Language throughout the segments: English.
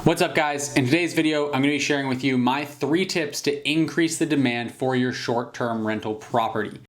What's up, guys? In today's video, I'm going to be sharing with you my 3 tips to increase the demand for your short-term rental property.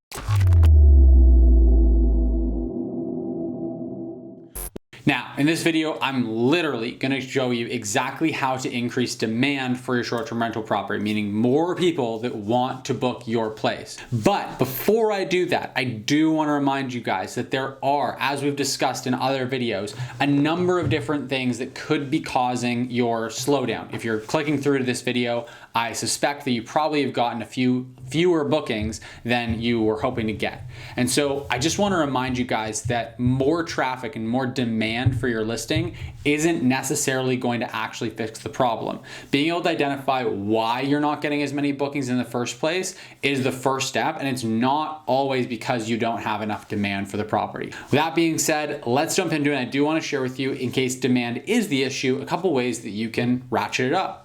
Now, in this video, I'm literally going to show you exactly how to increase demand for your short-term rental property, meaning more people that want to book your place. But before I do that, I do want to remind you guys that there are, as we've discussed in other videos, a number of different things that could be causing your slowdown. If you're clicking through to this video, I suspect that you probably have gotten a fewer bookings than you were hoping to get. And so I just want to remind you guys that more traffic and more demand for your listing isn't necessarily going to actually fix the problem. Being able to identify why you're not getting as many bookings in the first place is the first step, and it's not always because you don't have enough demand for the property. With that being said, let's jump into it. I do want to share with you, in case demand is the issue, a couple ways that you can ratchet it up.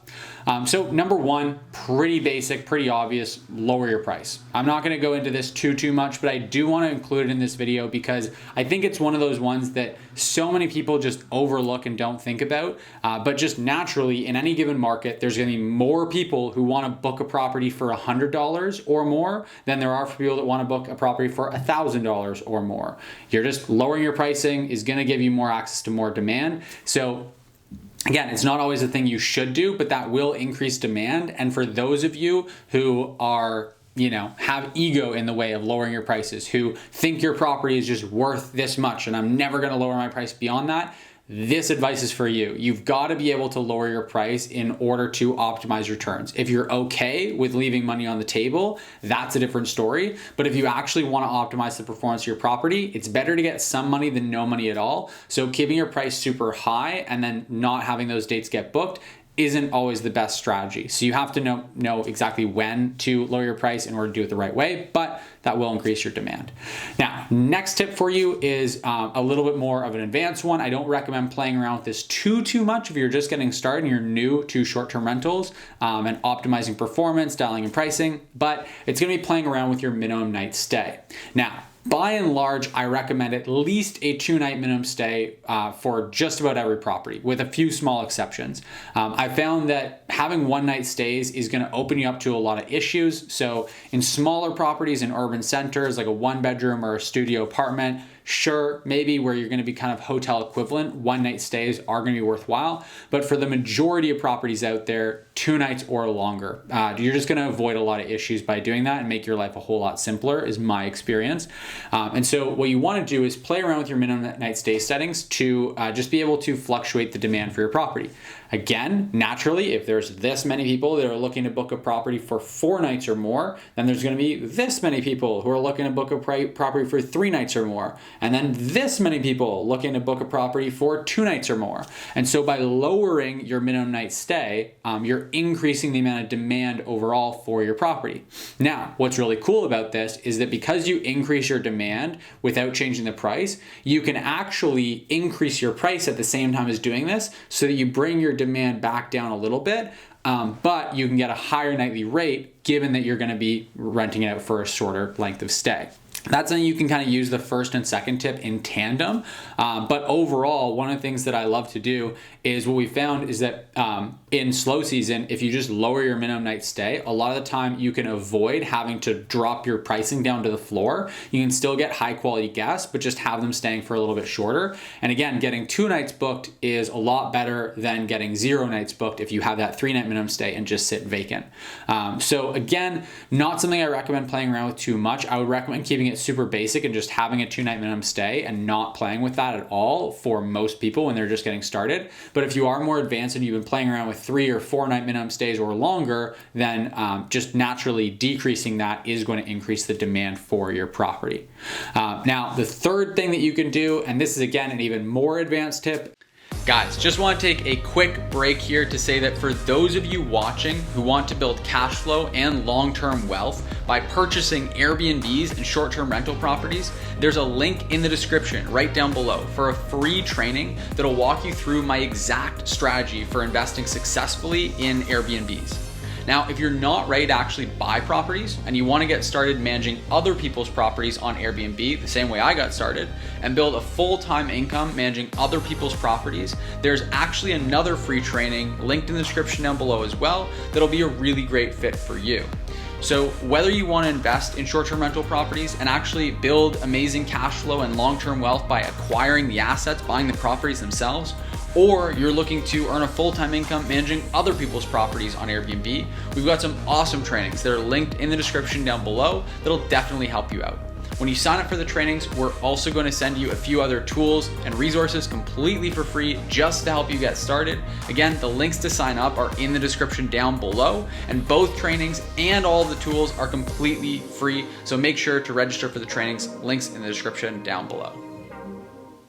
So number one, pretty basic, pretty obvious, lower your price. I'm not going to go into this too much, but I do want to include it in this video because I think it's one of those ones that so many people just overlook and don't think about. But just naturally, in any given market, there's going to be more people who want to book a property for $100 or more than there are for people that want to book a property for $1,000 or more. You're just lowering your pricing is going to give you more access to more demand. So again, it's not always a thing you should do, but that will increase demand. And for those of you who are, have ego in the way of lowering your prices, who think your property is just worth this much and I'm never going to lower my price beyond that, this advice is for you. You've got to be able to lower your price in order to optimize returns. If you're okay with leaving money on the table, that's a different story. But if you actually want to optimize the performance of your property, it's better to get some money than no money at all. So keeping your price super high and then not having those dates get booked isn't always the best strategy. So you have to know exactly when to lower your price in order to do it the right way, but that will increase your demand. Now, next tip for you is a little bit more of an advanced one. I don't recommend playing around with this too much if you're just getting started and you're new to short-term rentals and optimizing performance, dialing in pricing, but it's gonna be playing around with your minimum night stay. Now, by and large, I recommend at least a 2-night minimum stay for just about every property, with a few small exceptions. I found that having 1-night stays is going to open you up to a lot of issues. So in smaller properties in urban centers, like a 1-bedroom or a studio apartment, sure, maybe where you're going to be kind of hotel equivalent, 1-night stays are going to be worthwhile. But for the majority of properties out there, 2 nights or longer, you're just going to avoid a lot of issues by doing that and make your life a whole lot simpler, is my experience. And so what you want to do is play around with your minimum night stay settings to just be able to fluctuate the demand for your property. Again, naturally, if there's this many people that are looking to book a property for 4 nights or more, then there's going to be this many people who are looking to book a property for 3 nights or more. And then this many people looking to book a property for 2 nights or more. And so by lowering your minimum night stay, you're increasing the amount of demand overall for your property. Now, what's really cool about this is that because you increase your demand without changing the price, you can actually increase your price at the same time as doing this so that you bring your demand back down a little bit, but you can get a higher nightly rate given that you're going to be renting it out for a shorter length of stay. That's something you can kind of use the first and second tip in tandem. But overall, one of the things that I love to do is what we found is that in slow season, if you just lower your minimum night stay, a lot of the time you can avoid having to drop your pricing down to the floor. You can still get high quality guests, but just have them staying for a little bit shorter. And again, getting 2 nights booked is a lot better than getting 0 nights booked if you have that 3-night minimum stay and just sit vacant. So again, not something I recommend playing around with too much. I would recommend keeping it super basic and just having a 2-night minimum stay and not playing with that at all for most people when they're just getting started. But if you are more advanced and you've been playing around with 3 or 4-night minimum stays or longer, then just naturally decreasing that is going to increase the demand for your property. Now, the third thing that you can do, and this is again an even more advanced tip. Guys, just want to take a quick break here to say that for those of you watching who want to build cash flow and long-term wealth by purchasing Airbnbs and short-term rental properties, there's a link in the description right down below for a free training that'll walk you through my exact strategy for investing successfully in Airbnbs. Now, if you're not ready to actually buy properties and you want to get started managing other people's properties on Airbnb, the same way I got started, and build a full-time income managing other people's properties, there's actually another free training linked in the description down below as well that'll be a really great fit for you. So whether you want to invest in short-term rental properties and actually build amazing cash flow and long-term wealth by acquiring the assets, buying the properties themselves, or you're looking to earn a full-time income managing other people's properties on Airbnb, we've got some awesome trainings that are linked in the description down below that'll definitely help you out. When you sign up for the trainings, we're also going to send you a few other tools and resources completely for free just to help you get started. Again, the links to sign up are in the description down below, and both trainings and all the tools are completely free. So make sure to register for the trainings, links in the description down below.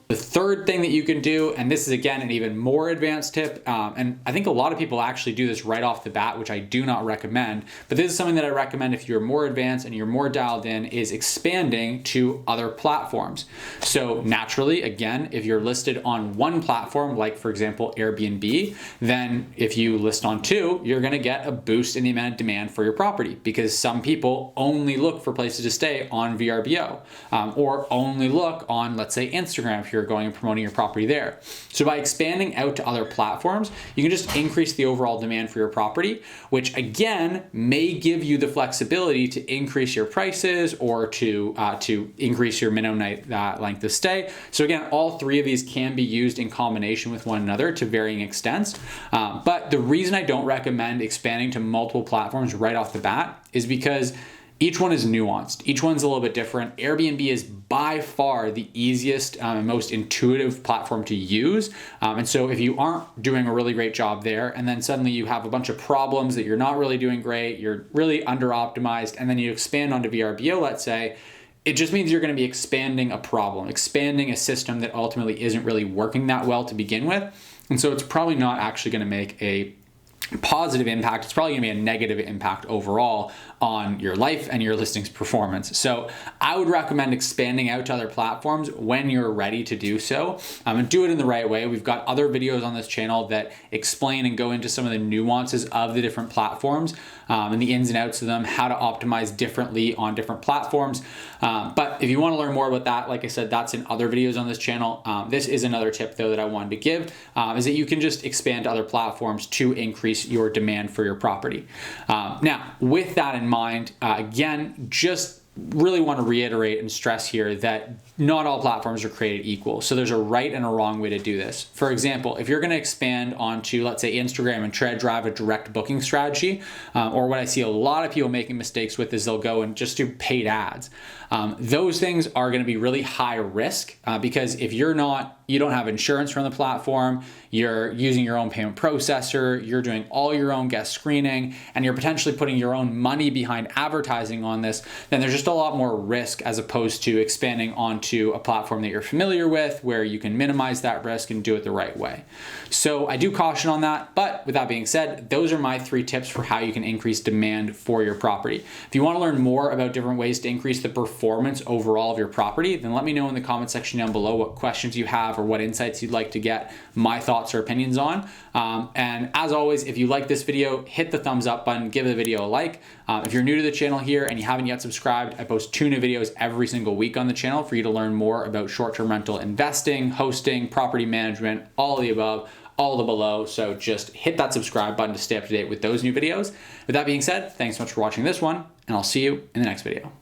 The third thing that you can do, and this is again an even more advanced tip, and I think a lot of people actually do this right off the bat, which I do not recommend, but this is something that I recommend if you're more advanced and you're more dialed in, is expanding to other platforms. So naturally, again, if you're listed on one platform, like for example, Airbnb, then if you list on two, you're gonna get a boost in the amount of demand for your property because some people only look for places to stay on VRBO, or only look on, let's say, Instagram if you're going and promoting your property there. So by expanding out to other platforms, you can just increase the overall demand for your property, which again may give you the flexibility to increase your prices or to increase your minimum night length of stay. So again, all three of these can be used in combination with one another to varying extents. But the reason I don't recommend expanding to multiple platforms right off the bat is because each one is nuanced. Each one's a little bit different. Airbnb is by far the easiest and most intuitive platform to use. And so if you aren't doing a really great job there, and then suddenly you have a bunch of problems that you're not really doing great, you're really under-optimized, and then you expand onto VRBO, let's say, it just means you're gonna be expanding a problem, expanding a system that ultimately isn't really working that well to begin with. And so it's probably not actually gonna make a positive impact. It's probably gonna be a negative impact overall on your life and your listings performance. So I would recommend expanding out to other platforms when you're ready to do so, and do it in the right way. We've got other videos on this channel that explain and go into some of the nuances of the different platforms, and the ins and outs of them, how to optimize differently on different platforms. But if you want to learn more about that, like I said, that's in other videos on this channel. This is another tip though that I wanted to give, is that you can just expand to other platforms to increase your demand for your property. Now, with that in mind, again, just really want to reiterate and stress here that not all platforms are created equal. So there's a right and a wrong way to do this. For example, if you're going to expand onto, let's say, Instagram and try to drive a direct booking strategy, or what I see a lot of people making mistakes with is they'll go and just do paid ads. Those things are going to be really high risk because if you don't have insurance from the platform, you're using your own payment processor, you're doing all your own guest screening, and you're potentially putting your own money behind advertising on this, then there's just a lot more risk as opposed to expanding onto a platform that you're familiar with where you can minimize that risk and do it the right way. So I do caution on that, but with that being said, those are my 3 tips for how you can increase demand for your property. If you want to learn more about different ways to increase the performance overall of your property, then let me know in the comment section down below what questions you have or what insights you'd like to get my thoughts or opinions on. And as always, if you like this video, hit the thumbs up button, give the video a like. If you're new to the channel here and you haven't yet subscribed, I post 2 new videos every single week on the channel for you to learn more about short-term rental investing, hosting, property management, all of the above, all of the below. So just hit that subscribe button to stay up to date with those new videos. With that being said, thanks so much for watching this one, and I'll see you in the next video.